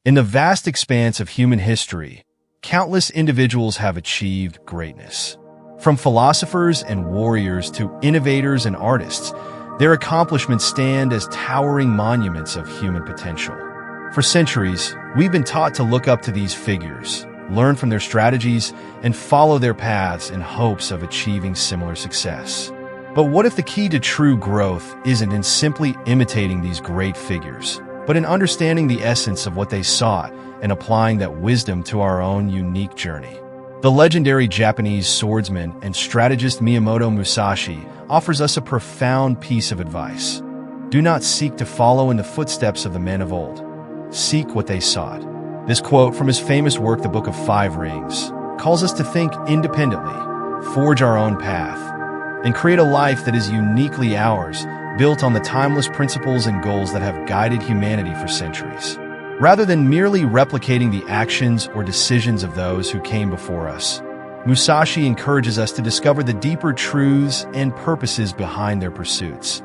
In the vast expanse of human history, countless individuals have achieved greatness. From philosophers and warriors to innovators and artists, their accomplishments stand as towering monuments of human potential. For centuries, we've been taught to look up to these figures, learn from their strategies, and follow their paths in hopes of achieving similar success. But what if the key to true growth isn't in simply imitating these great figures, but in understanding the essence of what they sought and applying that wisdom to our own unique journey? The legendary Japanese swordsman and strategist Miyamoto Musashi offers us a profound piece of advice. Do not seek to follow in the footsteps of the men of old. Seek what they sought. This quote from his famous work, The Book of Five Rings, calls us to think independently, forge our own path, and create a life that is uniquely ours, built on the timeless principles and goals that have guided humanity for centuries. Rather than merely replicating the actions or decisions of those who came before us, Musashi encourages us to discover the deeper truths and purposes behind their pursuits,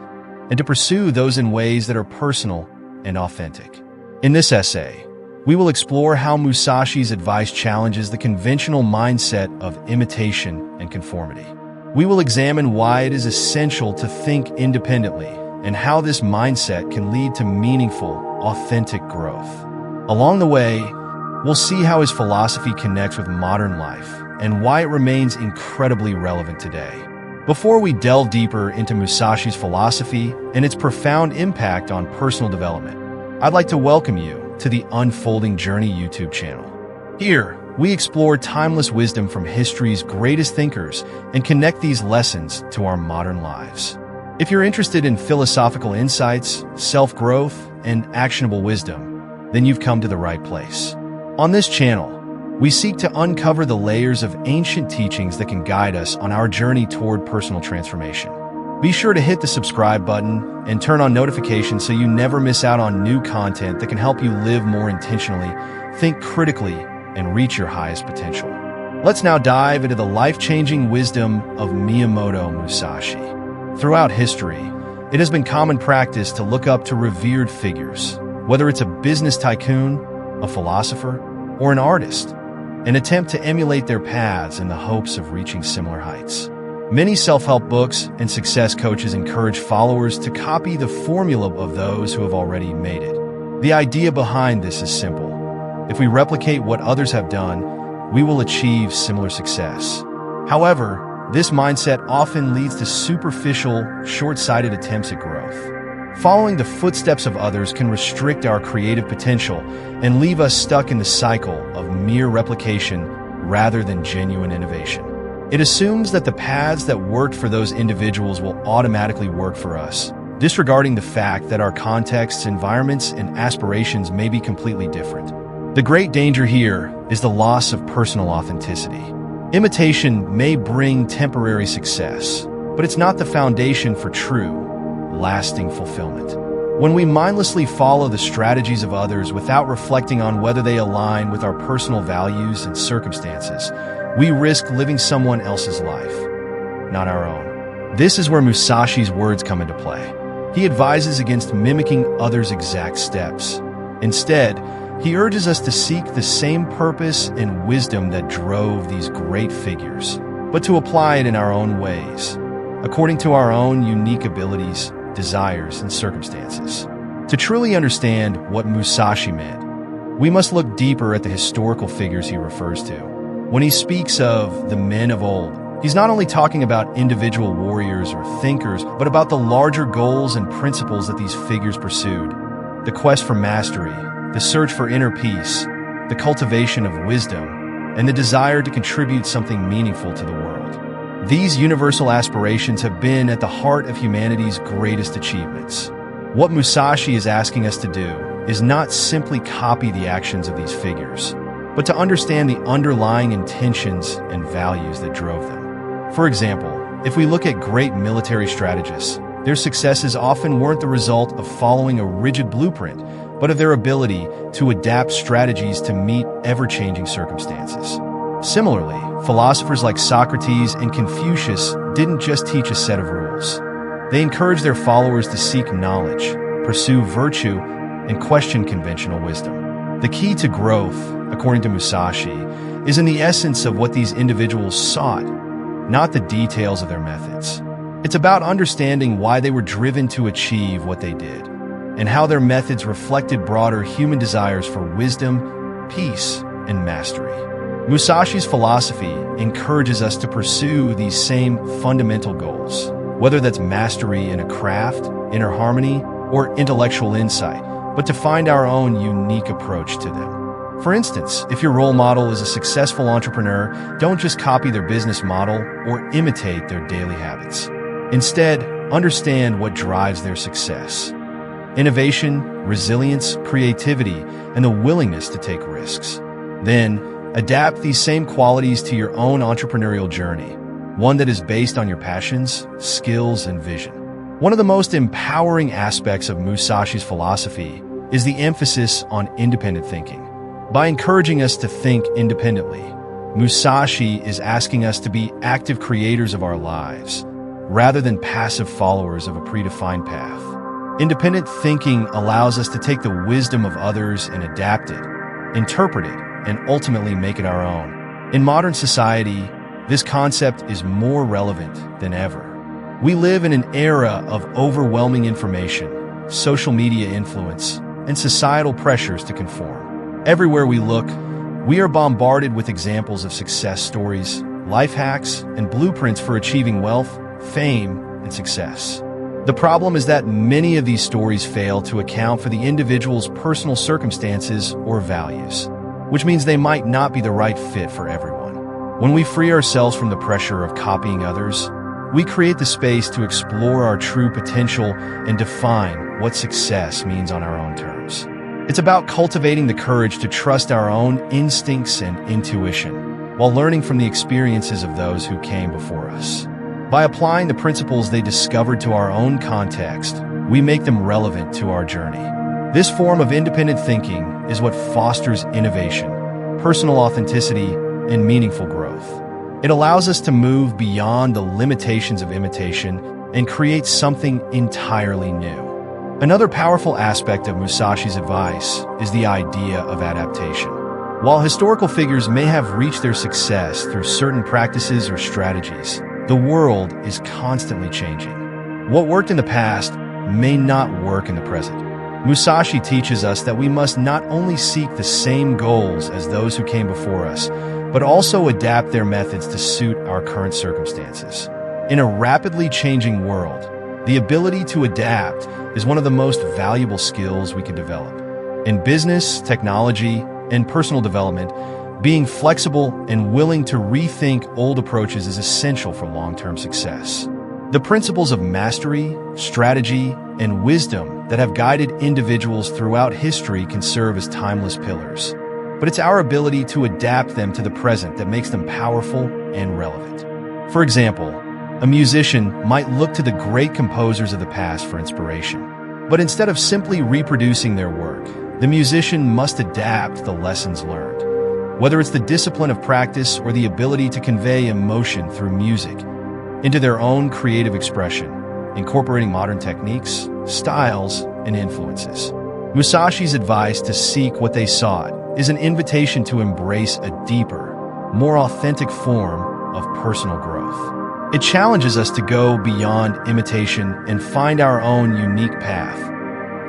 and to pursue those in ways that are personal and authentic. In this essay, we will explore how Musashi's advice challenges the conventional mindset of imitation and conformity. We will examine why it is essential to think independently and how this mindset can lead to meaningful, authentic growth. Along the way, we'll see how his philosophy connects with modern life and why it remains incredibly relevant today. Before we delve deeper into Musashi's philosophy and its profound impact on personal development, I'd like to welcome you to the Unfolding Journey YouTube channel. Here, we explore timeless wisdom from history's greatest thinkers and connect these lessons to our modern lives. If you're interested in philosophical insights, self-growth, and actionable wisdom, then you've come to the right place. On this channel, we seek to uncover the layers of ancient teachings that can guide us on our journey toward personal transformation. Be sure to hit the subscribe button and turn on notifications so you never miss out on new content that can help you live more intentionally, think critically, and reach your highest potential. Let's now dive into the life-changing wisdom of Miyamoto Musashi. Throughout history, it has been common practice to look up to revered figures, whether it's a business tycoon, a philosopher, or an artist, and attempt to emulate their paths in the hopes of reaching similar heights. Many self-help books and success coaches encourage followers to copy the formula of those who have already made it. The idea behind this is simple. If we replicate what others have done, we will achieve similar success. However, this mindset often leads to superficial, short-sighted attempts at growth. Following the footsteps of others can restrict our creative potential and leave us stuck in the cycle of mere replication rather than genuine innovation. It assumes that the paths that worked for those individuals will automatically work for us, disregarding the fact that our contexts, environments, and aspirations may be completely different. The great danger here is the loss of personal authenticity. Imitation may bring temporary success, but it's not the foundation for true, lasting fulfillment. When we mindlessly follow the strategies of others without reflecting on whether they align with our personal values and circumstances, we risk living someone else's life, not our own. This is where Musashi's words come into play. He advises against mimicking others' exact steps. Instead, he urges us to seek the same purpose and wisdom that drove these great figures, but to apply it in our own ways, according to our own unique abilities, desires, and circumstances. To truly understand what Musashi meant, we must look deeper at the historical figures he refers to. When he speaks of the men of old, he's not only talking about individual warriors or thinkers, but about the larger goals and principles that these figures pursued: the quest for mastery, the search for inner peace, the cultivation of wisdom, and the desire to contribute something meaningful to the world. These universal aspirations have been at the heart of humanity's greatest achievements. What Musashi is asking us to do is not simply copy the actions of these figures, but to understand the underlying intentions and values that drove them. For example, if we look at great military strategists, their successes often weren't the result of following a rigid blueprint, but of their ability to adapt strategies to meet ever-changing circumstances. Similarly, philosophers like Socrates and Confucius didn't just teach a set of rules. They encouraged their followers to seek knowledge, pursue virtue, and question conventional wisdom. The key to growth, according to Musashi, is in the essence of what these individuals sought, not the details of their methods. It's about understanding why they were driven to achieve what they did, and how their methods reflected broader human desires for wisdom, peace, and mastery. Musashi's philosophy encourages us to pursue these same fundamental goals, whether that's mastery in a craft, inner harmony, or intellectual insight, but to find our own unique approach to them. For instance, if your role model is a successful entrepreneur, don't just copy their business model or imitate their daily habits. Instead, understand what drives their success. Innovation, resilience, creativity, and the willingness to take risks. Then, adapt these same qualities to your own entrepreneurial journey, one that is based on your passions, skills, and vision. One of the most empowering aspects of Musashi's philosophy is the emphasis on independent thinking. By encouraging us to think independently, Musashi is asking us to be active creators of our lives, rather than passive followers of a predefined path. Independent thinking allows us to take the wisdom of others and adapt it, interpret it, and ultimately make it our own. In modern society, this concept is more relevant than ever. We live in an era of overwhelming information, social media influence, and societal pressures to conform. Everywhere we look, we are bombarded with examples of success stories, life hacks, and blueprints for achieving wealth, fame, and success. The problem is that many of these stories fail to account for the individual's personal circumstances or values, which means they might not be the right fit for everyone. When we free ourselves from the pressure of copying others, we create the space to explore our true potential and define what success means on our own terms. It's about cultivating the courage to trust our own instincts and intuition, while learning from the experiences of those who came before us. By applying the principles they discovered to our own context, we make them relevant to our journey. This form of independent thinking is what fosters innovation, personal authenticity, and meaningful growth. It allows us to move beyond the limitations of imitation and create something entirely new. Another powerful aspect of Musashi's advice is the idea of adaptation. While historical figures may have reached their success through certain practices or strategies, the world is constantly changing. What worked in the past may not work in the present. Musashi teaches us that we must not only seek the same goals as those who came before us, but also adapt their methods to suit our current circumstances. In a rapidly changing world, the ability to adapt is one of the most valuable skills we can develop. In business, technology, and personal development, being flexible and willing to rethink old approaches is essential for long-term success. The principles of mastery, strategy, and wisdom that have guided individuals throughout history can serve as timeless pillars. But it's our ability to adapt them to the present that makes them powerful and relevant. For example, a musician might look to the great composers of the past for inspiration. But instead of simply reproducing their work, the musician must adapt the lessons learned. Whether it's the discipline of practice or the ability to convey emotion through music into their own creative expression, incorporating modern techniques, styles, and influences. Musashi's advice to seek what they sought is an invitation to embrace a deeper, more authentic form of personal growth. It challenges us to go beyond imitation and find our own unique path,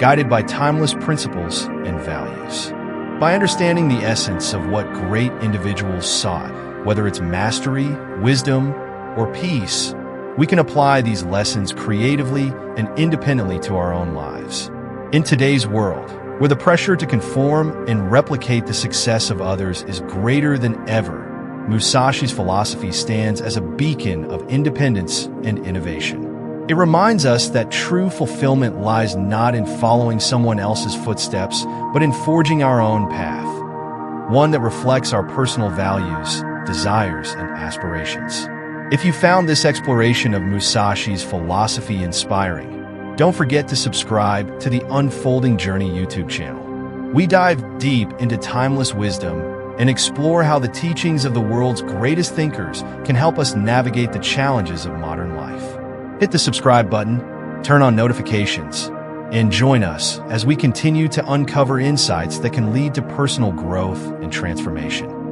guided by timeless principles and values. By understanding the essence of what great individuals sought, whether it's mastery, wisdom, or peace, we can apply these lessons creatively and independently to our own lives. In today's world, where the pressure to conform and replicate the success of others is greater than ever, Musashi's philosophy stands as a beacon of independence and innovation. It reminds us that true fulfillment lies not in following someone else's footsteps, but in forging our own path, one that reflects our personal values, desires, and aspirations. If you found this exploration of Musashi's philosophy inspiring, don't forget to subscribe to the Unfolding Journey YouTube channel. We dive deep into timeless wisdom and explore how the teachings of the world's greatest thinkers can help us navigate the challenges of modern life. Hit the subscribe button, turn on notifications, and join us as we continue to uncover insights that can lead to personal growth and transformation.